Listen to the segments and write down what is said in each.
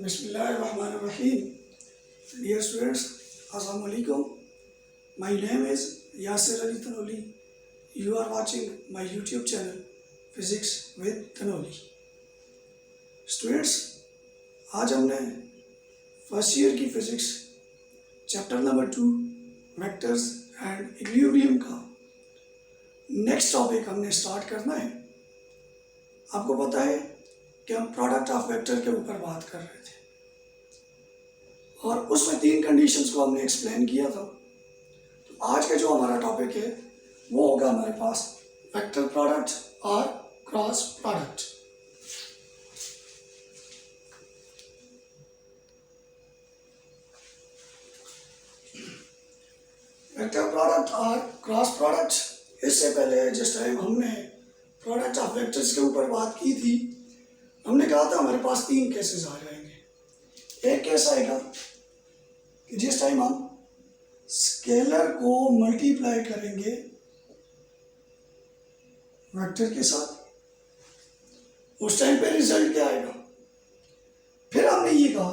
Bismillahirrahmanirrahim. Dear students, Assalamu alaikum. My name is Yasir Ali Tanoli. You are watching my YouTube channel Physics with Tanoli. Students, आज हमने first year की physics chapter number 2 vectors and equilibrium का next topic हमने start करना है। आपको पता है कि हम प्रोडक्ट ऑफ वेक्टर के ऊपर बात कर रहे थे और उसमें 3 कंडीशंस को हमने एक्सप्लेन किया था। तो आज का जो हमारा टॉपिक है वो होगा हमारे पास वेक्टर प्रोडक्ट और क्रॉस प्रोडक्ट। वेक्टर प्रोडक्ट और क्रॉस प्रोडक्ट, इससे पहले जिस टाइम हमने प्रोडक्ट ऑफ वेक्टर्स के ऊपर बात की थी, हमने कहा था हमारे पास 3 केसेस आ जाएंगे। एक केस आएगा कि जिस टाइम हम स्केलर को मल्टीप्लाई करेंगे वेक्टर के साथ, उस टाइम पे रिजल्ट क्या आएगा। फिर हमने ये कहा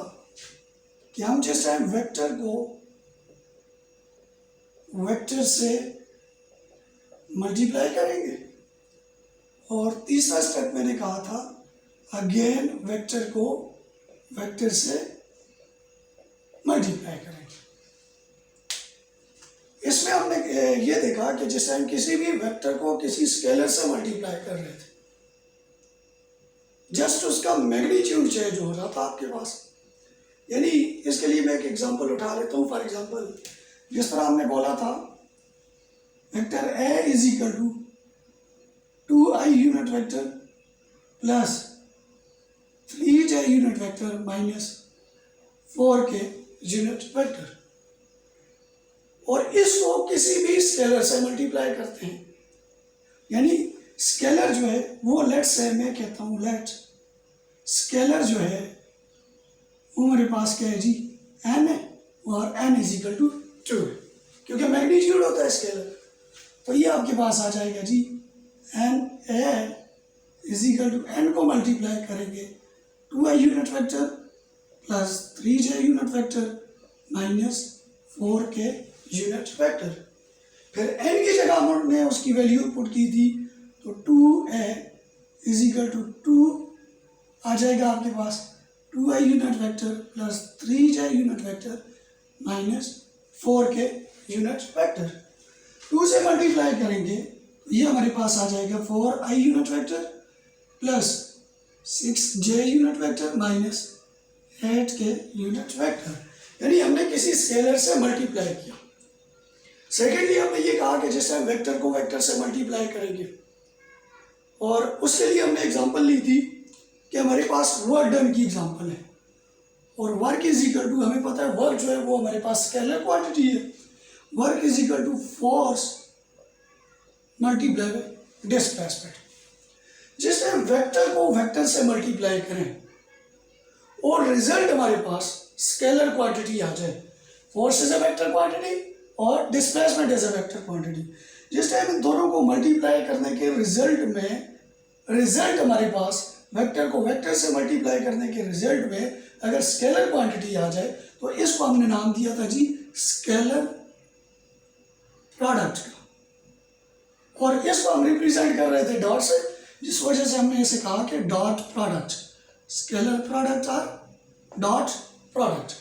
कि हम जिस टाइम वेक्टर को वेक्टर से मल्टीप्लाई करेंगे, और तीसरा स्टेप मैंने कहा था अगेन वेक्टर को वेक्टर से मल्टीप्लाई करेंगे। इसमें हमने ये देखा कि जिस टाइम किसी भी वेक्टर को किसी स्केलर से मल्टीप्लाई कर रहे थे, जस्ट उसका मैग्नीट्यूड चेंज हो रहा था आपके पास। यानी इसके लिए मैं एक एग्जांपल उठा लेता हूँ। फॉर एग्जांपल, जिस तरह हमने बोला था vector A is equal to 2i unit vector plus 3j unit vector minus 4k unit vector, और इसको किसी भी स्केलर से मल्टीप्लाई करते हैं। यानी स्केलर जो है वो लेट से, मैं कहता हूँ लेट स्केलर जो है वो मेरे पास क्या है जी, n है, और n इज इक्वल टू 2 है, क्योंकि मैग्नीट्यूड होता है स्केलर। तो ये आपके पास आ जाएगा जी n a is equal to n को मल्टीप्लाई करेंगे 2i unit vector plus 3j unit vector minus 4k unit vector. फिर n की जगह हमने उसकी वैल्यू पुट की थी, तो 2a इज इक्वल टू 2 आ जाएगा आपके पास 2i unit vector plus 3j unit vector minus 4k unit vector. 2 से मल्टीप्लाई करेंगे तो ये हमारे पास आ जाएगा 4i unit vector plus 6j unit vector minus 8k unit vector. यानी हमने किसी स्केलर से मल्टीप्लाई किया। सेकेंडली हमने ये कहा कि जिस टाइम वेक्टर को वेक्टर से मल्टीप्लाई करेंगे, और उसके लिए हमने एग्जांपल ली थी कि हमारे पास वर्क डन की एग्जांपल है, और वर्क इज इक्वल टू, हमें पता है वर्क जो है वो हमारे पास स्केलर क्वांटिटी है। Work is equal to force multiply by displacement. जिस टाइम वेक्टर को वेक्टर से मल्टीप्लाई करें और रिजल्ट हमारे पास स्केलर क्वांटिटी आ जाए, force is a vector quantity और displacement is a vector quantity, जिस टाइम इन दोनों को मल्टीप्लाई करने के रिजल्ट में, रिजल्ट हमारे पास वेक्टर को वेक्टर से मल्टीप्लाई करने के रिजल्ट में अगर स्केलर क्वांटिटी आ जाए, तो इसको हमने नाम दिया था जी स्केलर प्रोडक्ट का, और इसको हम रिप्रेजेंट कर रहे थे डॉट से, जिस वजह से हमने इसे कहा कि डॉट प्रोडक्ट, स्केलर प्रोडक्ट और डॉट प्रोडक्ट।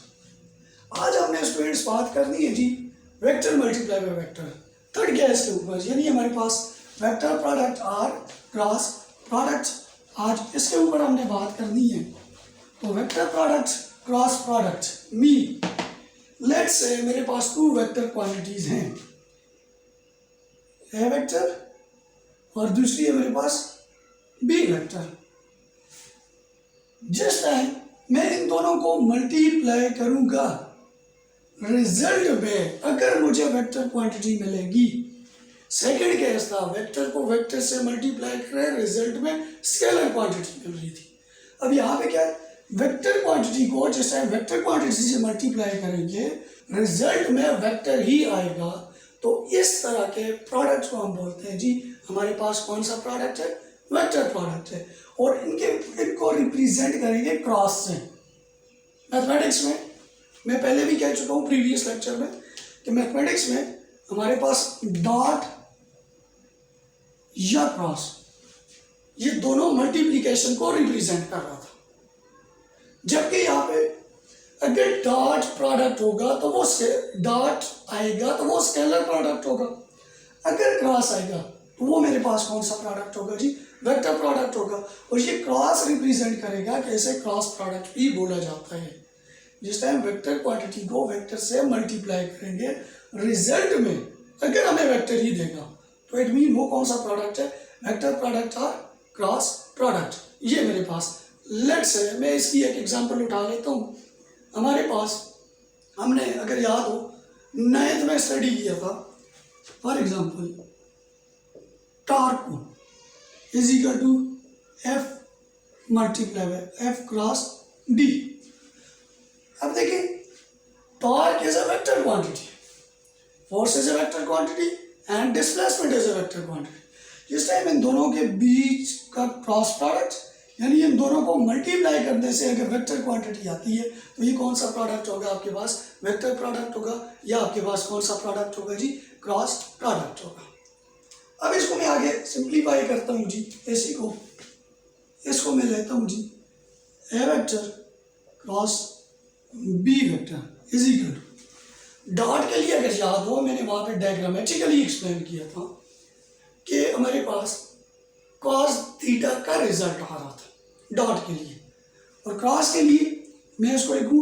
आज हमने स्टूडेंट्स बात करनी है जी vector multiply by vector, third क्या है इसके ऊपर, यानी हमारे पास वेक्टर प्रोडक्ट और क्रॉस प्रोडक्ट, आज इसके ऊपर हमने बात करनी है। तो वेक्टर प्रोडक्ट क्रॉस प्रोडक्ट मी, लेट्स से मेरे पास 2 वेक्टर क्वांटिटीज हैं, ए वेक्टर और दूसरी है मेरे पास बी वेक्टर। जिस टाइम मैं इन दोनों को मल्टीप्लाई करूंगा, रिजल्ट में अगर मुझे वेक्टर क्वांटिटी मिलेगी, सेकंड केस था वेक्टर को वेक्टर से मल्टीप्लाई करें, रिजल्ट में स्केलर क्वांटिटी मिल रही थी। अब यहाँ पे क्या है, वेक्टर क्वांटिटी को जिस टाइम वेक्टर क्वांटिटी से मल्टीप्लाई करेंगे, रिजल्ट में वेक्टर ही आएगा, तो इस तरह के प्रोडक्ट को हम बोलते हैं जी हमारे पास कौन सा प्रोडक्ट है, वेक्टर प्रोडक्ट है। और इनको रिप्रेजेंट करेंगे क्रॉस से। मैथमेटिक्स में मैं पहले भी कह चुका हूँ प्रीवियस लेक्चर में कि मैथमेटिक्स में हमारे पास डॉट या क्रॉस ये दोनों मल्टीप्लिकेशन को रिप्रेजेंट कर रहा था, जबकि यहाँ पे अगर डॉट प्रोडक्ट होगा तो वो डॉट आएगा तो वो स्केलर प्रोडक्ट होगा, अगर क्रॉस आएगा तो वो मेरे पास कौन सा प्रोडक्ट होगा जी, वेक्टर प्रोडक्ट होगा। और ये क्रॉस रिप्रेजेंट करेगा कैसे, क्रॉस प्रोडक्ट भी बोला जाता है। जिस टाइम वेक्टर क्वांटिटी को वेक्टर से मल्टीप्लाई करेंगे, रिजल्ट में अगर हमें वेक्टर ही देगा तो इट मीन वो कौन सा प्रोडक्ट है, वेक्टर प्रोडक्ट और क्रॉस प्रोडक्ट। ये मेरे पास लेट्स से मैं इसकी एक एग्जांपल उठा लेता हूँ। हमारे पास हमने अगर याद हो 9th में स्टडी किया था, for example torque is equal to F multiply by F cross D. अब देखिए torque is a vector quantity, force is a vector quantity and displacement is a vector quantity. जिस टाइम इन दोनों के बीच का क्रॉस प्रोडक्ट यानी इन दोनों को मल्टीप्लाई करने से अगर वेक्टर क्वांटिटी आती है तो ये कौन सा प्रोडक्ट होगा आपके पास, वेक्टर प्रोडक्ट होगा, या आपके पास कौन सा प्रोडक्ट होगा जी, क्रॉस प्रोडक्ट होगा। अब इसको मैं आगे सिंप्लीफाई करता हूँ जी, इसी को इसको मैं लेता हूँ जी a vector cross B vector is equal to dot के लिए अगर याद हो मैंने वहाँ पे डायग्रामेटिकली एक्सप्लेन किया था कि हमारे पास कॉस थीटा का रिजल्ट आ रहा था डॉट के लिए, और क्रॉस के लिए मैं इसको लिखूँ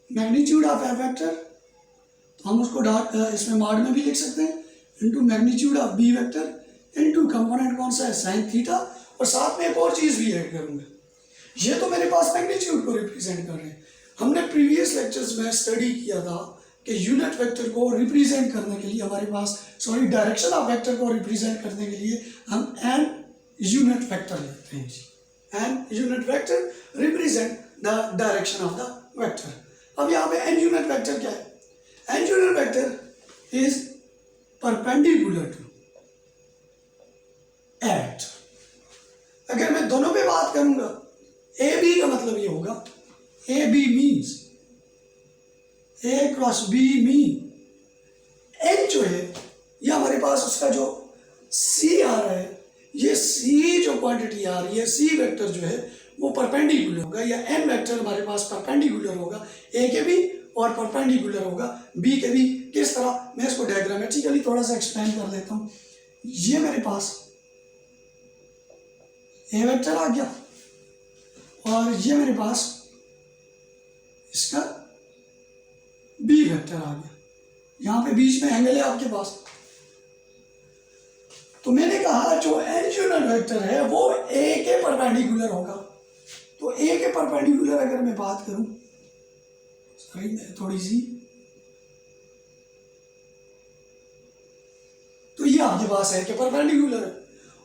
मैग्नीट्यूड ऑफ ए वेक्टर, तो हम उसको डॉट इसमें मॉड में भी लिख सकते हैं, into magnitude of B vector into component कौन सा है, साइन थीटा, और साथ में एक और चीज़ भी ऐड करूँगा। ये तो मेरे पास मैग्नीट्यूड को रिप्रेजेंट कर रहे हैं। हमने प्रीवियस लेक्चर्स में स्टडी किया था कि यूनिट वेक्टर को रिप्रेजेंट करने के लिए हमारे पास डायरेक्शन ऑफ वेक्टर को रिप्रेजेंट करने के लिए हम एन यूनिट वेक्टर लेते हैं जी, n unit vector represent the direction of the vector. अब यहाँ पे एन यूनिट वेक्टर क्या है, n unit vector is perpendicular to A vector. अगर मैं दोनों पे बात करूंगा, ए बी का मतलब ये होगा A B means A cross B mean N जो है ये हमारे पास उसका जो सी आ रहा है, ये सी जो क्वांटिटी आ रही है, सी वेक्टर जो है वो परपेंडिकुलर होगा, या एन वेक्टर हमारे पास परपेंडिकुलर होगा ए के भी और परपेंडिकुलर होगा बी के भी। किस तरह, मैं इसको डायग्रामेटिकली थोड़ा सा एक्सप्लेन कर देता हूँ। ये मेरे पास ए वेक्टर आ गया और ये मेरे पास इसका बी वेक्टर आ गया, यहाँ पे बीच में एंगल है आपके पास। तो मैंने कहा जो एन यूनिट वेक्टर है वो ए के परपेंडिकुलर होगा। तो ए के परपेंडिकुलर अगर मैं बात करूं, सॉरी थोड़ी सी, तो ये आपके पास ए के परपेंडिकुलर है,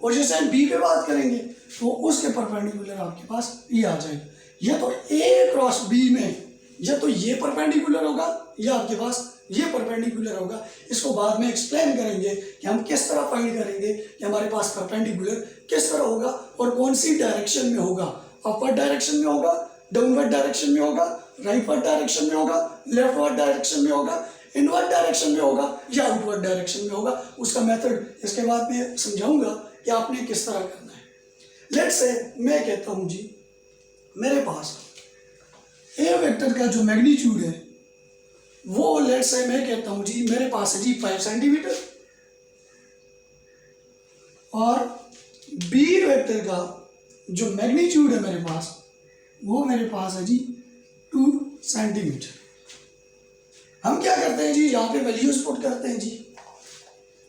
और जैसे हम बी पे बात करेंगे तो उसके परपेंडिकुलर आपके पास ये आ जाएगा। ये तो ए क्रॉस बी में या तो ये परपेंडिकुलर होगा या आपके पास ये परपेंडिकुलर होगा। इसको बाद में एक्सप्लेन करेंगे कि हम किस तरह फाइंड करेंगे कि हमारे पास परपेंडिकुलर किस तरह होगा और कौन सी डायरेक्शन में होगा, अपवर्ड डायरेक्शन में होगा, डाउनवर्ड डायरेक्शन में होगा, राइटवर्ड डायरेक्शन में होगा, लेफ्टवर्ड डायरेक्शन में होगा, इनवर्ड डायरेक्शन में होगा या आउटवर्ड डायरेक्शन में होगा। उसका मेथड इसके बाद में समझाऊंगा कि आपने किस तरह करना है। लेट्स से मैं कहता हूं जी मेरे पास ए वेक्टर का जो मैग्नीट्यूड है वो लेट्स से मैं कहता हूं जी मेरे पास है जी 5 सेंटीमीटर, और बी वेक्टर का जो मैग्नीट्यूड है मेरे पास वो मेरे पास है जी 2 सेंटीमीटर। हम क्या करते हैं जी, यहाँ पे वैल्यूज पुट करते हैं जी।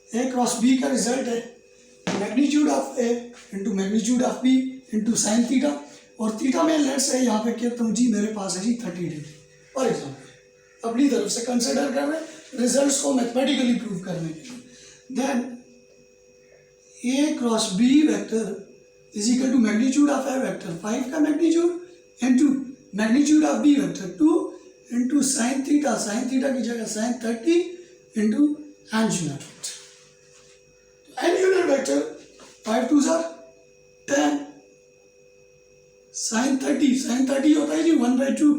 ए क्रॉस बी का रिजल्ट है magnitude of A into magnitude of B into sine theta, और थीटा में लेट्स से यहाँ पे कहता हूँ जी मेरे पास है जी 30 डिग्री। फॉर एग्जाम्पल अपनी तरफ से कंसिडर कर रहे हैं रिजल्ट्स को मैथमेटिकली प्रूव करने के लिए। Then A cross B vector is equal to magnitude of A vector 5 का magnitude into magnitude of B vector 2 into sine theta की जगह sine 30 into n unit vector. N unit vector 5 2 10 sine 30 होता है जी 1/2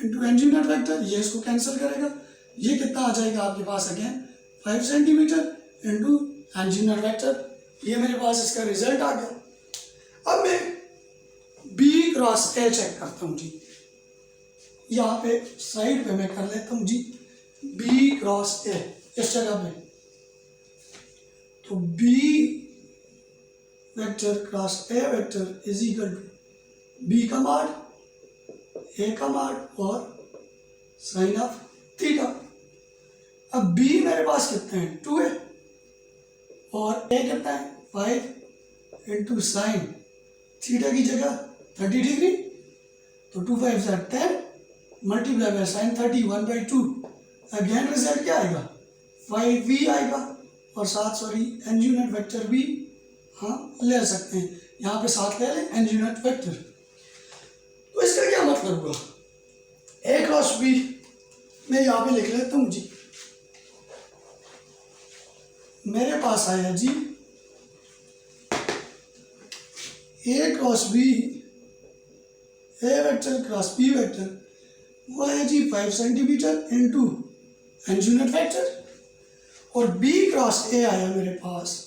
into एनजी unit vector, ये इसको cancel करेगा, ये कितना आ जाएगा आपके पास अगेन 5 सेंटीमीटर इंटू एनजी यूनिट वेक्टर, ये मेरे पास इसका रिजल्ट आ गया। अब मैं बी क्रॉस ए चेक करता हूँ जी, यहाँ पे साइड पे मैं कर लेता हूँ जी बी क्रॉस ए इस जगह पे, तो B vector cross A vector is equal to B का मान ए का मान और साइन ऑफ थीटा। अब बी मेरे पास कितने हैं 2a और ए कितना है 5 इंटू साइन थीटा की जगह 30 डिग्री, तो 2 5 10 multiply by sine 30 1/2, again result क्या आएगा 5v आएगा, और साथ सॉरी एन यूनिट वेक्टर भी हाँ ले सकते हैं, यहाँ पे साथ ले लें एन यूनिट वेक्टर। तो इसका क्या मतलब हुआ, ए क्रॉस बी मैं यहाँ पे लिख लेता हूँ जी, मेरे पास आया जी A cross B, A vector cross B vector, वो है जी 5 centimetre into n unit vector, और बी क्रॉस ए आया मेरे पास,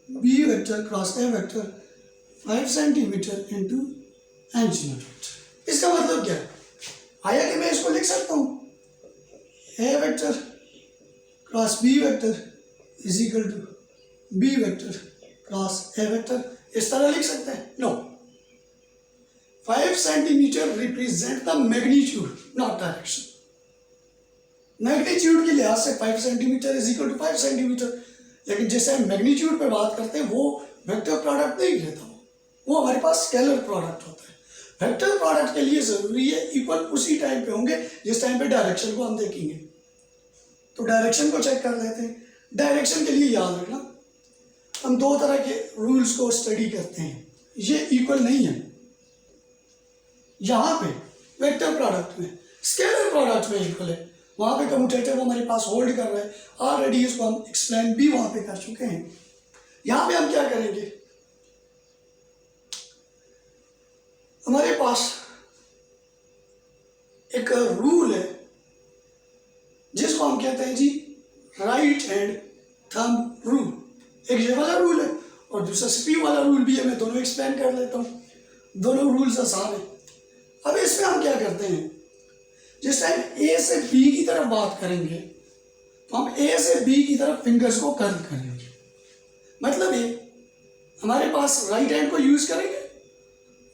B vector cross A vector 5 centimetre into n unit vector. इसका मतलब क्या है, आया कि मैं इसको लिख सकता हूँ A vector cross B vector is equal to B vector cross A vector, इस तरह लिख सकते हैं, no 5 centimetre represent the magnitude not direction, magnitude के लिहाज से 5 centimetre is equal to 5 centimetre, लेकिन जैसे हम मैग्नीट्यूड पे बात करते हैं वो वेक्टर प्रोडक्ट नहीं लेता, वो हमारे पास स्केलर प्रोडक्ट होता है। वेक्टर प्रोडक्ट के लिए जरूरी है इक्वल उसी टाइम पे होंगे जिस टाइम पे डायरेक्शन को हम देखेंगे। तो डायरेक्शन को चेक कर लेते हैं। डायरेक्शन के लिए याद रखना हम दो तरह के रूल्स को स्टडी करते हैं, ये इक्वल नहीं है। यहाँ पे वेक्टर प्रोडक्ट में, स्केलर प्रोडक्ट में इक्वल है, वहाँ पे कम्यूटेटर हमारे पास होल्ड कर रहा है, ऑलरेडी इसको हम एक्सप्लेन भी वहाँ पे कर चुके हैं। यहाँ पे हम क्या करेंगे, हमारे पास एक रूल है जिसको हम कहते हैं जी राइट हैंड थंब रूल। एक ये वाला रूल है और दूसरा स्क्रू वाला रूल भी है, मैं दोनों एक्सप्लेन कर लेता हूँ, दोनों रूल्स आसान है। अब इसमें हम क्या करते हैं, जिस टाइम ए से बी की तरफ बात करेंगे तो हम ए से बी की तरफ फिंगर्स को कर्ल करेंगे, मतलब ये हमारे पास राइट हैंड को यूज करेंगे,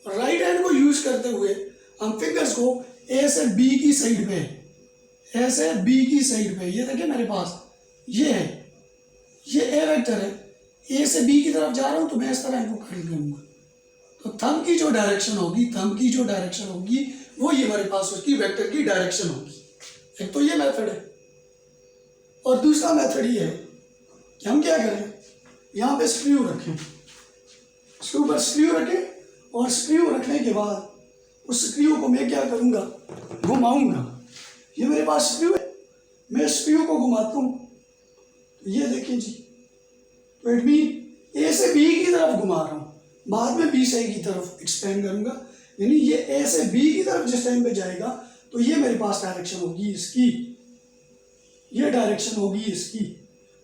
राइट हैंड को यूज करते हुए हम फिंगर्स को ए से बी की साइड पे, ए से बी की साइड पे, ये देखिए मेरे पास ये है, ये ए वेक्टर है, ए से बी की तरफ जा रहा हूं तो मैं इस तरह इनको कर्ल करूंगा, तो थंब की जो डायरेक्शन होगी, थंब की जो डायरेक्शन होगी वो ये हमारे पास उसकी वेक्टर की डायरेक्शन होगी। एक तो ये मेथड है, और दूसरा मेथड ये है कि हम क्या करें, यहाँ पे स्क्रू रखें, स्क्रू पर स्क्रू रखें, और स्क्रू रखने के बाद उस स्क्रू को मैं क्या करूँगा, घुमाऊंगा। ये मेरे पास स्क्रू है, मैं स्क्रू को घुमाता हूँ, तो ये देखें जी, तो इट मीन ए से बी की तरफ घुमा रहा हूँ, बाद में बी से ए की तरफ एक्सपेंड करूँगा, यानी ये ए से बी की तरफ जिस टाइम पे जाएगा तो ये मेरे पास डायरेक्शन होगी इसकी, ये डायरेक्शन होगी इसकी।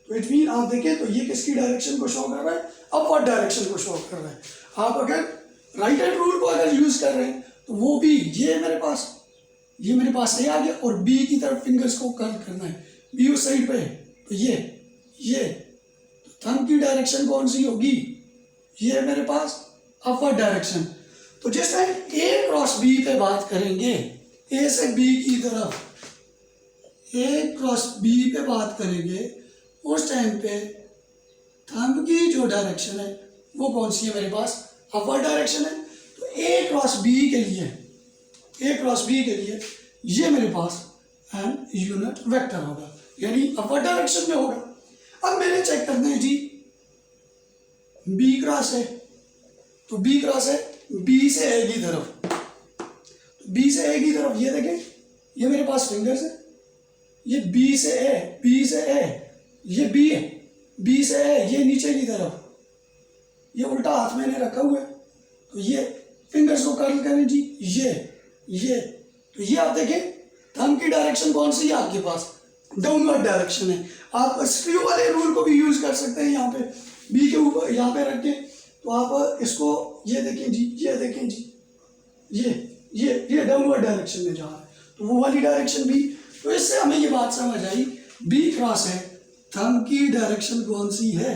तो इट मीन आप देखें तो ये किसकी डायरेक्शन को शो कर रहा है, अपवर्ड डायरेक्शन को शो कर रहा है। आप अगर राइट हैंड रूल को अगर यूज कर रहे हैं तो वो भी ये मेरे पास ए आ गया, और बी की तरफ फिंगर्स को कर्ल करना है, बी उस साइड पे है, तो ये तो थंब की डायरेक्शन कौन सी होगी, ये है मेरे पास अपवर्ड डायरेक्शन। तो जिस टाइम ए क्रॉस बी पे बात करेंगे, ए से बी की तरफ, ए क्रॉस बी पे बात करेंगे, उस टाइम पे थंब की जो डायरेक्शन है वो कौन सी है मेरे पास, अपवर्ड डायरेक्शन है। तो ए क्रॉस बी के लिए ये मेरे पास एन यूनिट वेक्टर होगा, यानी अपवर्ड डायरेक्शन में होगा। अब मैंने चेक करना है जी बी क्रॉस है, तो बी क्रॉस है बी से ए की तरफ, तो बी से ए की तरफ ये देखें, ये मेरे पास फिंगर्स है, ये बी से ए, ये बी है, बी से ए, ये नीचे की तरफ, ये उल्टा हाथ मैंने रखा हुआ है, तो ये फिंगर्स को कर्ल करें जी, ये तो ये आप देखें थंब की डायरेक्शन कौन सी है आपके पास, डाउनवर्ड डायरेक्शन है। आप स्क्रू वाले रूल को भी यूज कर सकते हैं यहाँ पे बी के ऊपर यहाँ पे रख के। तो आप इसको ये देखें जी, ये देखें जी, ये डाउनवर्ड डायरेक्शन में जा रहा है, तो वो वाली डायरेक्शन भी। तो इससे हमें ये बात समझ आई बी क्रॉस है, थंब की डायरेक्शन कौन सी है,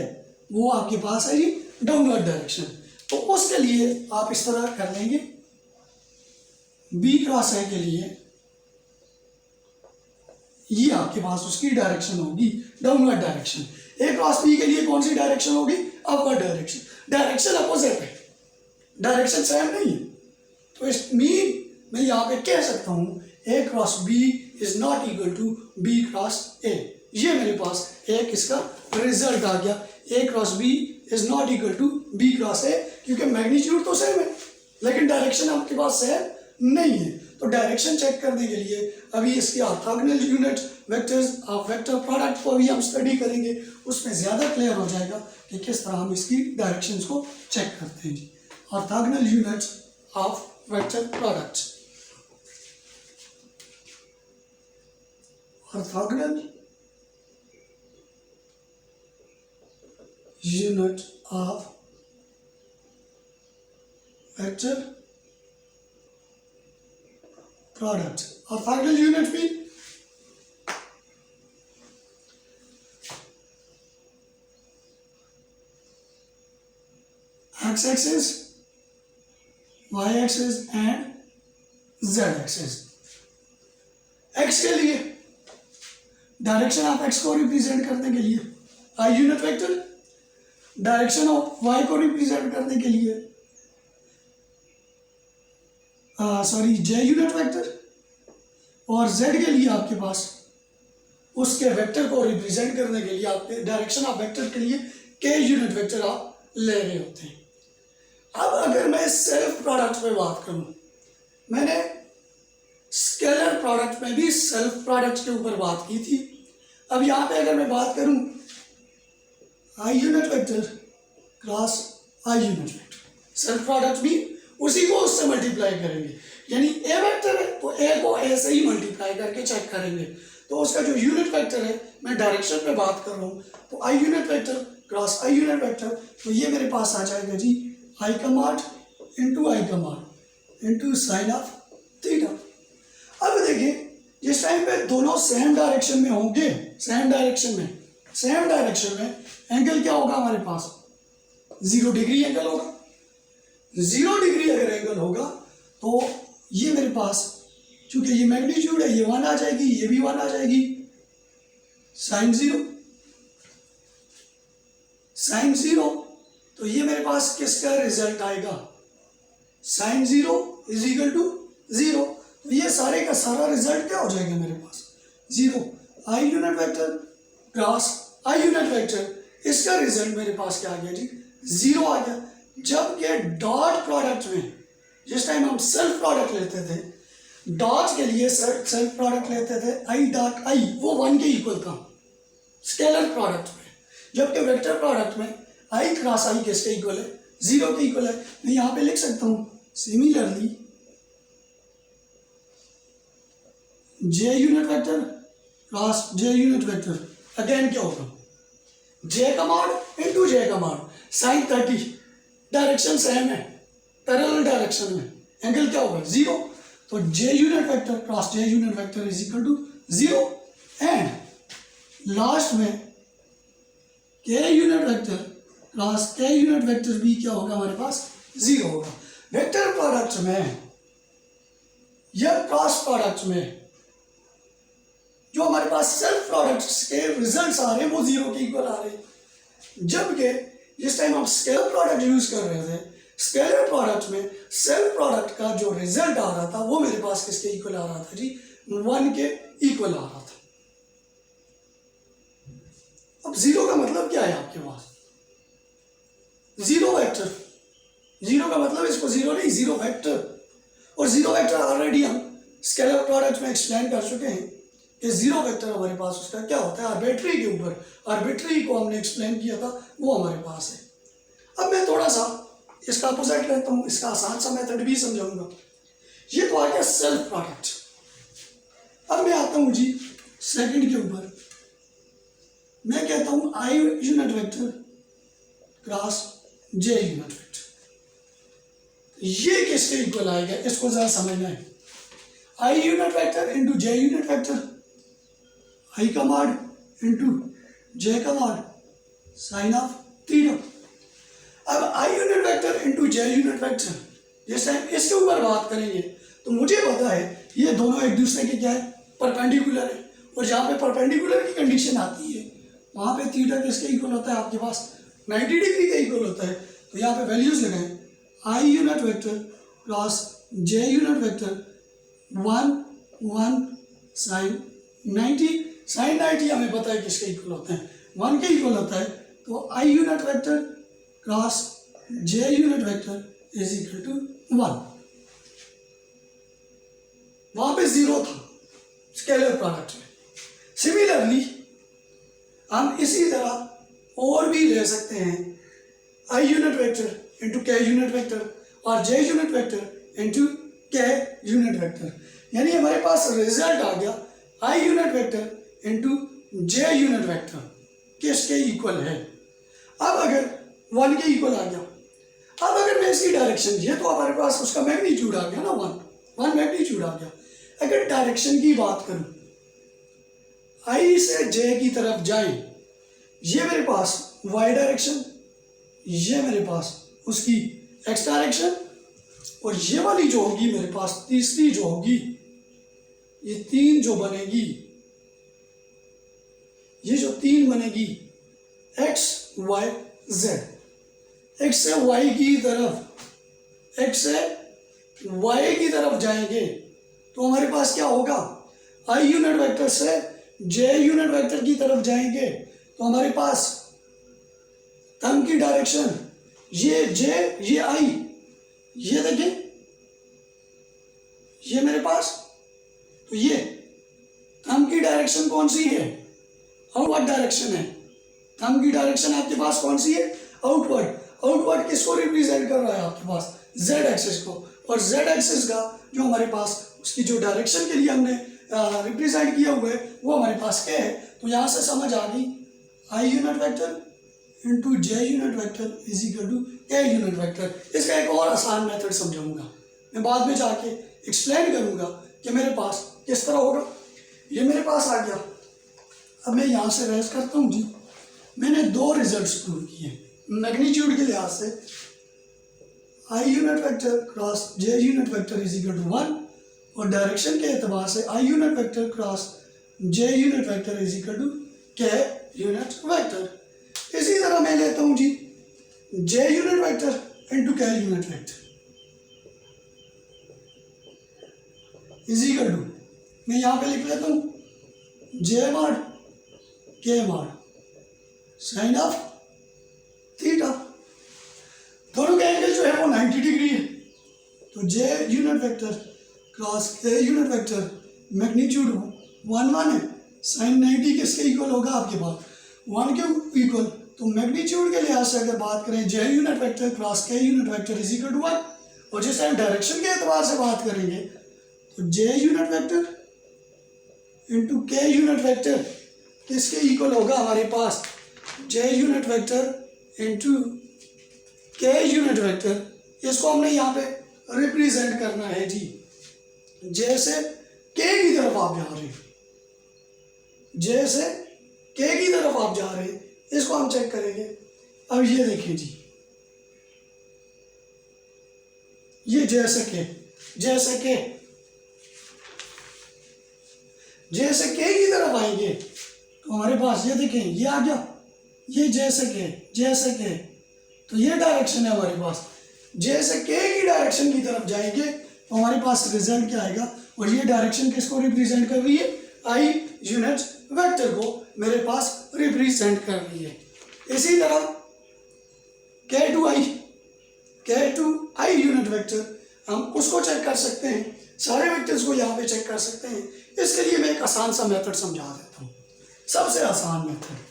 वो आपके पास है जी डाउनवर्ड डायरेक्शन। तो उसके लिए आप इस तरह कर लेंगे, बी क्रॉस है के लिए ये आपके पास उसकी डायरेक्शन होगी डाउनवर्ड डायरेक्शन। ए क्रॉस बी के लिए कौन सी डायरेक्शन होगी, अपवर्ड डायरेक्शन। डायरेक्शन अपोजिट है, डायरेक्शन सेम नहीं है। तो इस मीन मैं यहाँ पे कह सकता हूँ A cross B is not equal to B cross A. ये मेरे पास एक इसका रिजल्ट आ गया, A cross B is not equal to B cross A, क्योंकि मैग्नीट्यूड तो सेम है लेकिन डायरेक्शन आपके पास सेम नहीं है। तो डायरेक्शन चेक करने के लिए अभी इसके orthogonal unit vectors of vector product को अभी हम स्टडी करेंगे, उसमें ज़्यादा क्लियर हो जाएगा कि किस तरह हम इसकी डायरेक्शंस को चेक करते हैं जी। Orthogonal units of vector products, orthogonal unit of vector product. Orthogonal unit भी x axis, y axis and z axis. X के लिए डायरेक्शन ऑफ एक्स को रिप्रेजेंट करने के लिए i unit vector, direction of y को रिप्रेजेंट करने के लिए जे यूनिट वेक्टर, और जेड के लिए आपके पास उसके वेक्टर को रिप्रेजेंट करने के लिए आपके डायरेक्शन ऑफ वेक्टर के लिए के यूनिट वेक्टर आप ले रहे होते हैं। अब अगर मैं सेल्फ प्रोडक्ट पे बात करूं, मैंने स्केलर प्रोडक्ट में भी सेल्फ प्रोडक्ट के ऊपर बात की थी। अब यहाँ पे अगर मैं बात करूं आई यूनिट वेक्टर क्रॉस आई यूनिट वेक्टर, सेल्फ प्रोडक्ट भी उसी को उससे मल्टीप्लाई करेंगे, यानी ए वेक्टर है तो ए को ए से ही मल्टीप्लाई करके चेक करेंगे। तो उसका जो यूनिट वेक्टर है, मैं डायरेक्शन पे बात कर रहा हूँ, तो आई यूनिट वेक्टर क्रॉस आई यूनिट वेक्टर, तो ये मेरे पास आ जाएगा जी आई कमांड इंटू साइन ऑफ थीटा। अब देखिए जिस टाइम पे दोनों सेम डायरेक्शन में होंगे, सेम डायरेक्शन में एंगल क्या होगा हमारे पास, 0 डिग्री एंगल होगा। 0 डिग्री अगर एंगल होगा तो ये मेरे पास, चूंकि ये मैग्नीट्यूड है, ये 1 आ जाएगी, ये भी 1 आ जाएगी, साइन 0, तो ये मेरे पास किसका रिजल्ट आएगा, साइन 0 इज इक्वल टू 0। तो ये सारे का सारा रिजल्ट क्या हो जाएगा मेरे पास 0। आई यूनिट वेक्टर क्रॉस आई यूनिट वेक्टर, इसका रिजल्ट मेरे पास क्या आ गया जी 0 आ गया। जबकि डॉट प्रोडक्ट में जिस टाइम हम सेल्फ प्रोडक्ट लेते थे, डॉट के लिए सेल्फ प्रोडक्ट लेते थे आई डॉट आई, वो 1 के इक्वल था स्केलर प्रोडक्ट में, जबकि वेक्टर प्रोडक्ट में आई क्रॉस आई किसके इक्वल है, 0 के इक्वल है। मैं यहाँ पे लिख सकता हूँ similarly j unit vector cross जे यूनिट वेक्टर, अगेन क्या होगा जे कमांड इंटू जे कमांड, साइन 30, डायरेक्शन सेम है, पैरेलल डायरेक्शन में, एंगल क्या होगा 0। तो j unit vector cross J unit vector is equal to 0 and last में के यूनिट वेक्टर क्रॉस के यूनिट वेक्टर भी क्या होगा हमारे पास 0 होगा। वेक्टर प्रोडक्ट में या क्रॉस प्रोडक्ट में जो हमारे पास सेल्फ प्रोडक्ट्स के रिजल्ट्स आ रहे हैं वो 0 के इक्वल आ रहे हैं। जबकि जिस टाइम हम स्केलर प्रोडक्ट यूज कर रहे थे, स्केलर प्रोडक्ट में सेल्फ प्रोडक्ट का जो रिजल्ट आ रहा था वो मेरे पास किसके इक्वल आ रहा था जी 1 के इक्वल आ रहा था। अब 0 का मतलब क्या है आपके पास, 0 वेक्टर, 0 का मतलब इसको 0 नहीं 0 वेक्टर, और 0 वेक्टर ऑलरेडी हम स्केलर प्रोडक्ट में एक्सप्लेन कर चुके हैं कि 0 वेक्टर हमारे पास उसका क्या होता है, आर्बिट्री के ऊपर, आर्बिट्री को हमने एक्सप्लेन किया था, वो हमारे पास है। अब मैं थोड़ा सा इसका अपोजिट लेता हूँ, इसका आसान सा मेथड भी समझाऊंगा। ये तो आ गया सेल्फ प्रोडक्ट, अब मैं आता हूँ जी सेकंड के ऊपर, मैं कहता हूँ i unit vector cross J unit vector, ये किसके इक्वल आएगा, इसको जरा समझना है। I unit vector into J unit vector, i का मॉड इंटू जे का मॉड साइन ऑफ थीटा। अब i unit vector into J unit vector, जैसे हम इसके ऊपर बात करेंगे तो मुझे पता है ये दोनों एक दूसरे के क्या है, परपेंडिकुलर है, और जहाँ पे परपेंडिकुलर की कंडीशन आती है वहाँ पे थीटा किसके इक्वल होता है, आपके पास 90 डिग्री के इक्वल होता है। तो यहाँ पे वैल्यूज लगाएं, I unit vector cross J unit vector 1 1 sine 90, sine 90 हमें पता है किसके इक्वल होते हैं, 1 के इक्वल होता है। तो आई unit vector cross J unit vector is equal to 1। वहां पे 0 था स्केलर प्रोडक्ट में। सिमिलरली हम इसी तरह और भी ले सकते हैं, आई unit vector into K unit vector और जे unit vector into K unit vector, यानी हमारे पास रिजल्ट आ गया आई यूनिट वेक्टर इंटू जे यूनिट वेक्टर किसके इक्वल है। अब अगर 1 के इक्वल आ गया, अब अगर मैं इसकी डायरेक्शन, ये तो हमारे पास उसका मैग्नीट्यूड आ गया ना, 1 मैग्नीट्यूड आ गया। अगर डायरेक्शन की बात करूं, आई से जे की तरफ जाएं, ये मेरे पास वाई डायरेक्शन, ये मेरे पास उसकी एक्स डायरेक्शन, और ये वाली जो होगी मेरे पास तीसरी जो होगी, ये 3 जो बनेगी, ये जो 3 बनेगी एक्स वाई जेड, एक्स से वाई की तरफ, एक्स से वाई की तरफ जाएंगे तो हमारे पास क्या होगा, आई यूनिट वेक्टर से जे यूनिट वेक्टर की तरफ जाएंगे तो हमारे पास थंब की डायरेक्शन, ये जे ये आई, ये देखें ये मेरे पास, तो ये थंब की डायरेक्शन कौन सी है, आउटवर्ड डायरेक्शन है। थंब की डायरेक्शन आपके पास कौन सी है, आउटवर्ड। आउटवर्ड किसको रिप्रेजेंट कर रहा है आपके पास, जेड एक्सिस को, और जेड एक्सिस का जो हमारे पास उसकी जो डायरेक्शन के लिए हमने रिप्रेजेंट किया हुआ है वो हमारे पास क्या है। तो यहाँ से समझ आ गई I unit vector into J unit vector is equal to K unit vector. इसका एक और आसान मेथड समझाऊंगा, मैं बाद में जाके एक्सप्लेन करूंगा कि मेरे पास किस तरह होगा। ये मेरे पास आ गया, अब मैं यहाँ से रेस करता हूँ जी। मैंने 2 रिजल्ट्स प्रूव किए मैग्नीट्यूड के लिहाज से, I unit vector cross J unit vector is equal to 1, और डायरेक्शन के एतबार से I unit vector cross J unit vector is equal to K unit vector. इसी तरह मैं लेता हूँ जी J unit vector into K unit vector is equal to, मैं यहाँ पे लिख लेता हूँ J mod K mod sine of theta. दोनों के एंगल जो है वो 90 डिग्री है। तो जे यूनिट वेक्टर क्रॉस के यूनिट वेक्टर मैग्नीट्यूड 1 1 है, साइन 90 किसके इक्वल होगा आपके पास 1 के इक्वल। तो मैग्नीट्यूड के लिहाज से अगर बात करें जे यूनिट वेक्टर क्रॉस के unit vector is equal to 1, और जिस टाइम डायरेक्शन के एतबार से बात करेंगे तो j unit vector into K unit vector किसके इक्वल होगा हमारे पास, जे unit vector into K unit vector. इसको हमने यहाँ पे रिप्रेजेंट करना है जी, जैसे के की तरफ आप जा रहे हैं, जैसे के की तरफ आप जा रहे हैं, इसको हम चेक करेंगे। अब ये देखिए जी, ये जैसे के जैसे के जैसे के की तरफ आएंगे तो हमारे पास ये देखें ये आ गया, ये जैसे के, तो ये डायरेक्शन है हमारे पास। जैसे के की डायरेक्शन की तरफ जाएंगे तो हमारे पास रिजल्ट क्या आएगा, और ये डायरेक्शन किसको रिप्रेजेंट कर रही है, आई यूनिट वेक्टर को मेरे पास रिप्रेजेंट कर रही है। इसी तरह के टू आई यूनिट वेक्टर हम उसको चेक कर सकते हैं, सारे वेक्टर्स को यहाँ पे चेक कर सकते हैं। इसके लिए मैं एक आसान सा मेथड समझा देता हूँ, सबसे आसान मेथड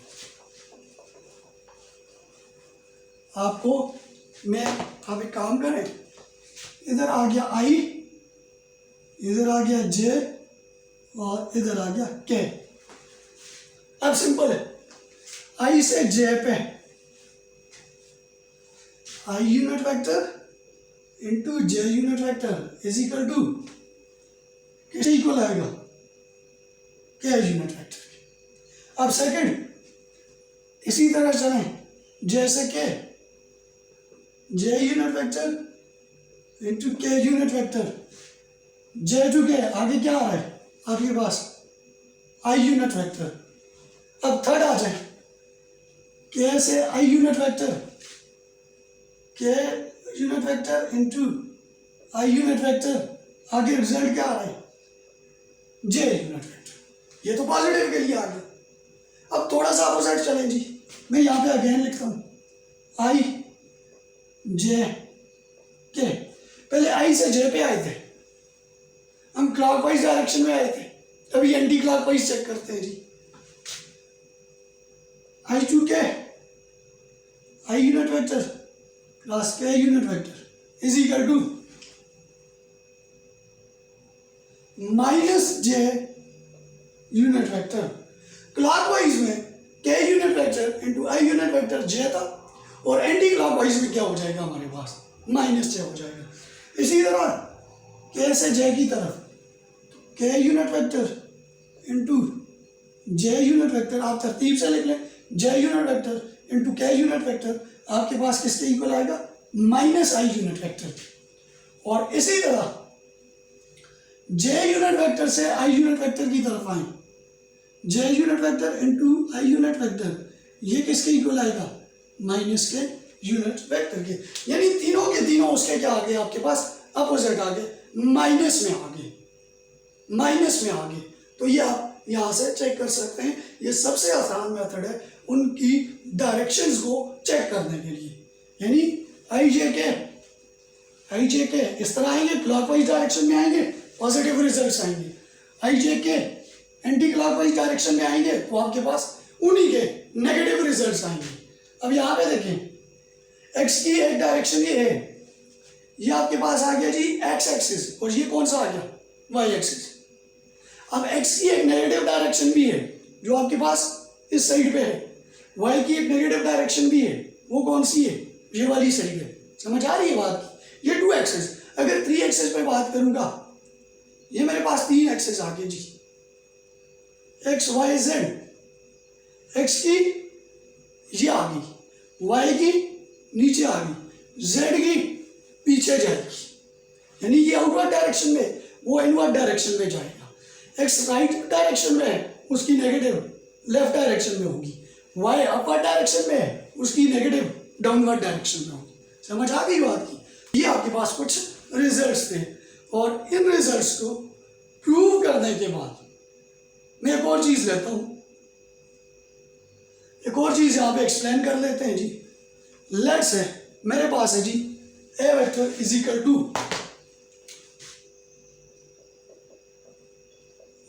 आपको। मैं आप एक काम करें, इधर आ गया आई, इधर आ गया जे, और इधर आ गया के। अब सिंपल है, आई से जे पे I unit vector into J unit vector is equal to किसके इक्वल आएगा, के यूनिट वेक्टर। अब सेकंड इसी तरह चलें, जे से के जे unit vector into K unit vector, J to के आगे क्या आ रहा है आपके पास, आई यूनिट वेक्टर। अब थर्ड आ जाए, के से आई यूनिट वेक्टर, के unit vector into i unit vector, आगे रिजल्ट क्या आ रहा है, जे यूनिट वेक्टर। ये तो पॉजिटिव के लिए आ गया। अब थोड़ा सा अपोजिट चलें जी, मैं यहाँ पे अगेन लिखता हूँ, आई जे के। पहले आई से जे पे आए थे, हम क्लॉकवाइज डायरेक्शन में आए थे, अभी एंटी क्लॉकवाइज चेक करते हैं जी। I to k i unit vector plus k unit vector is equal to minus j unit vector. Clockwise में k unit vector into i unit vector j था, और anti clockwise में क्या हो जाएगा हमारे पास, माइनस जे हो जाएगा। इसी तरह के से जे की तरफ के यूनिट वेक्टर इंटू जे यूनिट वेक्टर, आप तरतीब से लिख लें, जे unit vector into K unit vector आपके पास किसके इक्वल आएगा, माइनस आई यूनिट वेक्टर। और इसी तरह जे यूनिट वेक्टर से आई यूनिट वेक्टर की तरफ आए, j unit vector into i unit vector, ये किसके इक्वल आएगा, माइनस के यूनिट वेक्टर के। यानी तीनों के तीनों उसके क्या आ गए आपके पास, अपोजिट आ गए, माइनस में आ गए, माइनस में आ गए। तो ये आप यहाँ से चेक कर सकते हैं, ये सबसे आसान मेथड है उनकी डायरेक्शंस को चेक करने के लिए। यानी आई जे के इस तरह आएंगे, क्लॉकवाइज डायरेक्शन में आएंगे, पॉजिटिव रिजल्ट्स आएंगे। आई जे के एंटी क्लॉकवाइज डायरेक्शन में आएंगे तो आपके पास उन्हीं के नेगेटिव रिजल्ट्स आएंगे। अब यहाँ पे देखें, एक्स की एक डायरेक्शन ये है, ये आपके पास आ गया जी एक्स एक्सिस, और ये कौन सा आ गया, वाई एक्सिस। अब एक्स की एक नेगेटिव डायरेक्शन भी है जो आपके पास इस साइड पे है, वाई की एक नेगेटिव डायरेक्शन भी है, वो कौन सी है, ये वाली साइड है। समझ आ रही है बात, ये टू एक्सिस। अगर थ्री एक्सिस पे बात करूंगा, ये मेरे पास तीन एक्सिस आ गए जी, एक्स वाई जेड। एक्स की ये आ गई, वाई की नीचे आ गई, जेड की पीछे जाएगी, यानी ये आउटवर्ड डायरेक्शन में, वो इनवर्ड डायरेक्शन में जाएगा। एक्स राइट डायरेक्शन में है, उसकी नेगेटिव लेफ्ट डायरेक्शन में होगी। वाई अपर डायरेक्शन में है, उसकी नेगेटिव डाउनवर्ड डायरेक्शन में होगी। समझ आ गई बात की। ये आपके पास कुछ रिजल्ट्स थे, और इन रिजल्ट्स को प्रूव करने के बाद मैं एक और चीज लेता हूं, एक और चीज यहाँ पे एक्सप्लेन कर लेते हैं जी। लेट्स है मेरे पास है जी a vector is equal to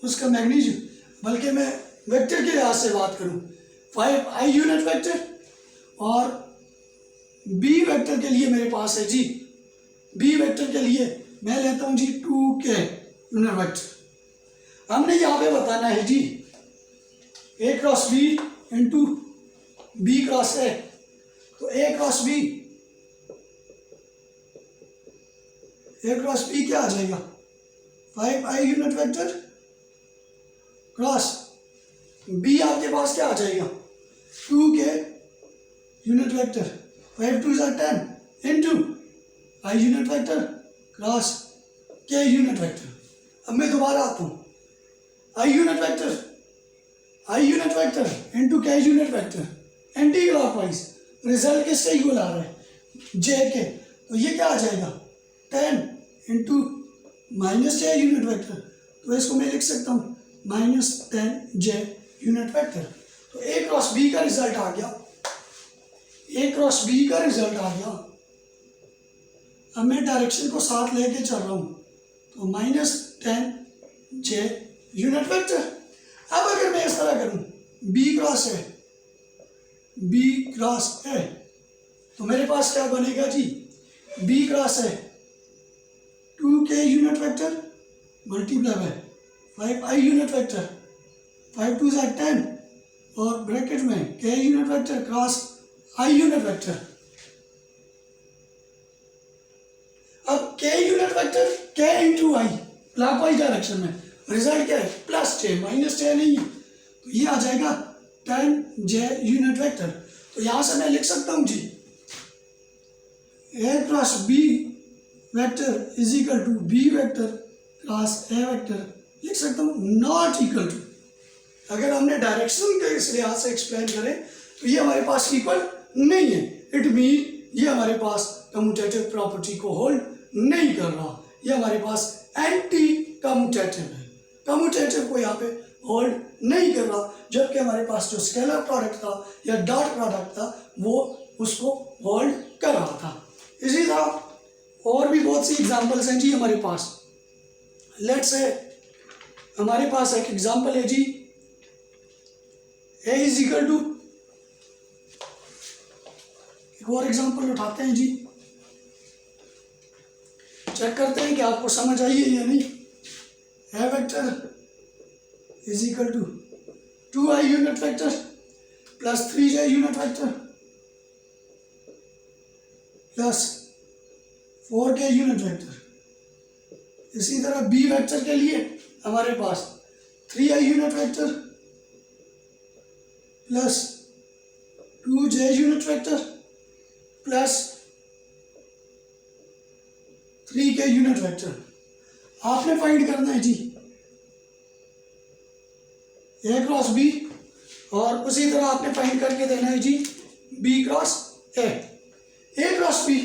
उसका मैग्नीट्यूड, बल्कि मैं वेक्टर के लिहाज से बात करूं, 5 आई यूनिट वेक्टर, और बी वेक्टर के लिए मेरे पास है जी, बी वेक्टर के लिए मैं लेता हूं जी 2k यूनिट वेक्टर। हमने यहाँ पे बताना है जी A cross B into B cross A, तो ए क्रॉस बी क्या आ जाएगा, 5 i unit vector cross B आपके पास क्या आ जाएगा, 2k unit vector, 5 2 10 into i unit vector cross k unit vector. अब मैं दोबारा आता हूँ, i unit vector into k unit vector, anti clockwise, result किससे इक्वल आ रहा है, j के, तो ये क्या आ जाएगा 10 into minus j unit vector, तो इसको मैं लिख सकता हूँ -10j यूनिट वेक्टर। तो ए क्रॉस बी का रिजल्ट आ गया, ए क्रॉस बी का रिजल्ट आ गया। अब मैं डायरेक्शन को साथ लेके चल रहा हूँ, तो -10j यूनिट वेक्टर। अब अगर मैं इस तरह करूँ बी क्रॉस ए, तो मेरे पास क्या बनेगा जी, B cross A 2k unit vector multiply by 5 I unit vector, 5 2 ज़ा 10 और ब्रैकेट में k unit vector cross I unit vector. अब k unit vector k into i clockwise direction में, रिजल्ट क्या है प्लस j, माइनस j नहीं है, तो ये आ जाएगा 10j यूनिट वेक्टर। तो यहां से मैं लिख सकता हूं जी a cross b vector is equal to b vector cross a vector, लिख सकता हूं नॉट इक्वल टू, अगर हमने डायरेक्शन के इस लिहाज से एक्सप्लेन करें तो ये हमारे पास इक्वल नहीं है, इट मीन ये हमारे पास कम्यूटेटिव प्रॉपर्टी को होल्ड नहीं कर रहा, ये हमारे पास एंटी कम्यूटेटिव है, कम्यूटेटिव को यहाँ पे होल्ड नहीं कर रहा, जबकि हमारे पास जो स्केलर प्रोडक्ट था या डॉट प्रोडक्ट था वो उसको होल्ड कर रहा था। इसी तरह और भी बहुत सी एग्जांपल्स हैं जी हमारे पास। लेट्स से हमारे पास एक एग्जांपल है जी a इज इक्वल टू, एक और एग्जांपल उठाते हैं जी, चेक करते हैं कि आपको समझ आई है या नहीं। a vector is equal to 2i unit vector plus 3j unit vector plus 4k unit vector. इसी तरह b वेक्टर के लिए हमारे पास 3i unit vector plus 2j unit vector plus 3k unit vector. आपने फाइंड करना है जी a क्रॉस b और उसी तरह आपने फाइंड करके देना है जी b cross a cross b।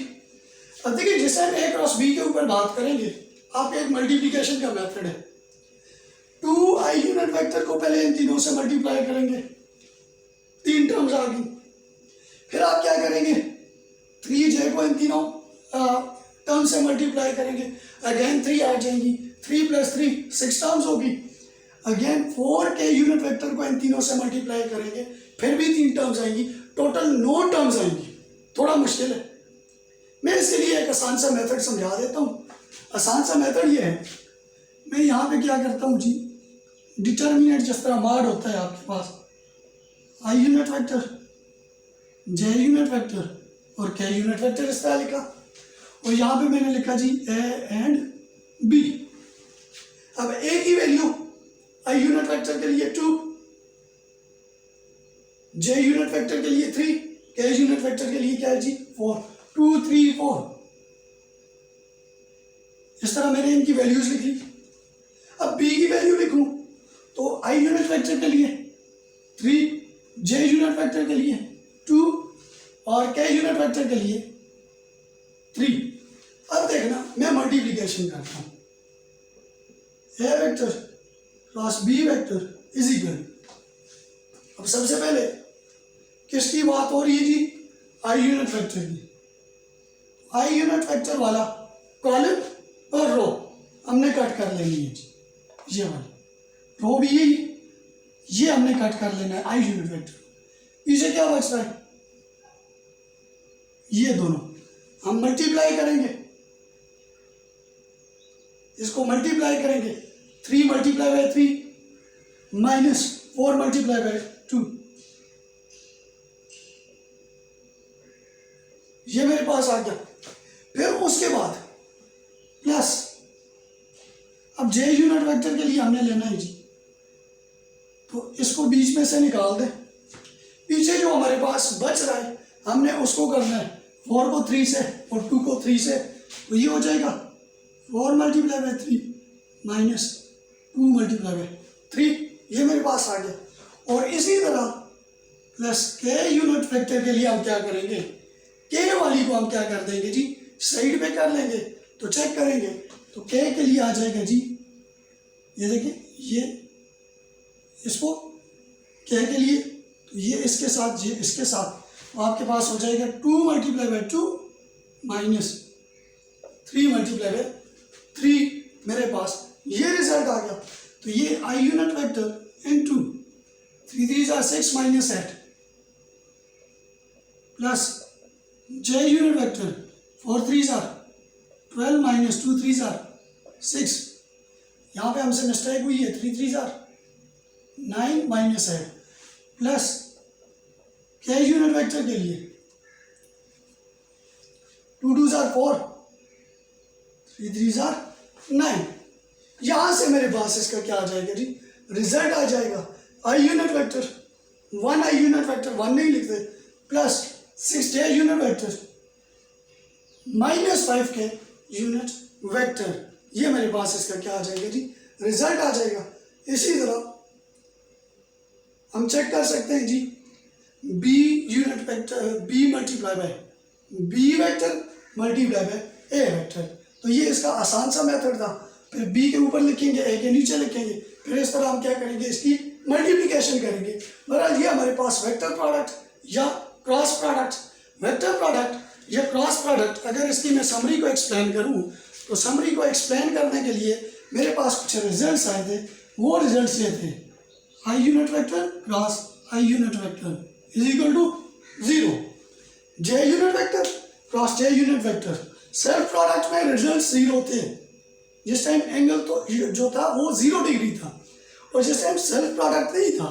अब देखिए जैसे हम a क्रॉस b के ऊपर बात करेंगे, आप एक मल्टीप्लिकेशन का मेथड है, 2i यूनिट वेक्टर को पहले इन तीनों से मल्टीप्लाई करेंगे, 3 टर्म्स आ गई, फिर आप क्या करेंगे 3j को इन तीनों टर्म से मल्टीप्लाई करेंगे, अगेन 3 आ जाएंगी, 3 प्लस 3 6 टर्म्स होगी, अगेन 4k यूनिट वेक्टर को इन तीनों से मल्टीप्लाई करेंगे, फिर भी 3 टर्म्स आएंगी, टोटल 9 टर्म्स आएंगी। थोड़ा मुश्किल है, मैं इसके लिए एक आसान सा मेथड समझा देता हूँ। आसान सा मेथड ये है, मैं यहाँ पे क्या करता हूँ जी, डिटर्मिनेंट जिस तरह माड होता है आपके पास i unit vector, j unit vector और k यूनिट वेक्टर इस तरह लिखा, और यहाँ पे मैंने लिखा जी a एंड b। अब a की वैल्यू i यूनिट वेक्टर के लिए 2, j यूनिट वेक्टर के लिए 3, k यूनिट वेक्टर के लिए क्या है जी 4, 2 3 4, इस तरह मैंने इनकी वैल्यूज लिख ली। अब b की वैल्यू लिखूं तो i यूनिट वेक्टर के लिए 3, j यूनिट वेक्टर के लिए 2 और k यूनिट वेक्टर के लिए 3। अब देखना मैं मल्टीप्लिकेशन करता हूं, a vector cross b vector is equal, अब सबसे पहले किसकी बात हो रही है जी i यूनिट वेक्टर की, i यूनिट वेक्टर वाला कॉलम और रो हमने कट कर लेनी है जी, ये वाली रो भी यही, ये हमने कट कर लेना है i यूनिट वेक्टर। पीछे क्या बच रहा है, ये दोनों हम मल्टीप्लाई करेंगे, इसको मल्टीप्लाई करेंगे, 3 multiply by 3 minus 4 multiply by 2, ये मेरे पास आ गया। फिर उसके बाद प्लस, अब j यूनिट वेक्टर के लिए हमने लेना है जी, तो इसको बीच में से निकाल दें, पीछे जो हमारे पास बच रहा है हमने उसको करना है 4 को 3 से और 2 को 3 से, तो ये हो जाएगा 4 multiply by 3 minus 2 multiply by 3, ये मेरे पास आ गया। और इसी तरह प्लस k यूनिट वेक्टर के लिए हम क्या करेंगे, k वाली को हम क्या कर देंगे जी साइड पे कर लेंगे, तो चेक करेंगे तो k के लिए आ जाएगा जी, ये देखिए ये इसको k के लिए, तो ये इसके साथ ये इसके साथ, तो आपके पास हो जाएगा 2 multiply by 2 minus 3 multiply by 3, मेरे पास ये रिजल्ट आ गया। तो ये i यूनिट वेक्टर इनटू 3 3 ज़ा 6 minus 8 plus j unit vector 4 3 ज़ा 12 माइनस 2 3 ज़ा 6, यहाँ पे हमसे मिस्टेक हुई है, 3 3 9 माइनस है प्लस क्या है यूनिट वेक्टर के लिए 2 2 4 3 3 9। यहाँ से मेरे पास इसका क्या आ जाएगा जी, रिजल्ट आ जाएगा आई यूनिट वेक्टर 1 आई यूनिट वेक्टर 1 नहीं लिखते प्लस 6 जे यूनिट वेक्टर माइनस 5 के यूनिट वेक्टर। ये मेरे पास इसका क्या आ जाएगा जी, रिजल्ट आ जाएगा। इसी तरह हम चेक कर सकते हैं जी, B unit vector B multiply by B vector multiply by A vector. तो ये इसका आसान सा मेथड था। फिर बी के ऊपर लिखेंगे, ए के नीचे लिखेंगे, फिर इस तरह हम क्या करेंगे, इसकी मल्टीप्लिकेशन करेंगे। बहरहाल ये हमारे पास वेक्टर प्रोडक्ट या क्रॉस प्रोडक्ट, वेक्टर प्रोडक्ट या क्रॉस प्रोडक्ट, अगर इसकी मैं समरी को एक्सप्लेन करूँ तो समरी को एक्सप्लेन करने के लिए मेरे पास कुछ रिजल्ट्स आए थे। वो रिजल्ट्स ये थे, I unit vector cross I unit vector is equal to 0, J unit vector cross J unit vector. Self product में रिजल्ट 0 थे, जिस टाइम एंगल तो जो था वो 0 डिग्री था, और जिस टाइम सेल्फ प्रोडक्ट नहीं था,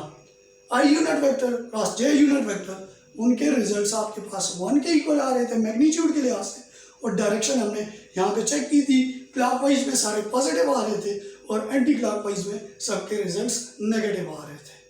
आई यूनिट वेक्टर क्रॉस जे यूनिट वेक्टर, उनके रिजल्ट्स आपके पास 1 के इक्वल आ रहे थे मैग्नीट्यूड के लिहाज से। और डायरेक्शन हमने यहाँ पे चेक की थी, क्लॉकवाइज में सारे पॉजिटिव आ रहे थे और एंटी क्लॉकवाइज में सबके रिजल्ट्स नेगेटिव आ रहे थे।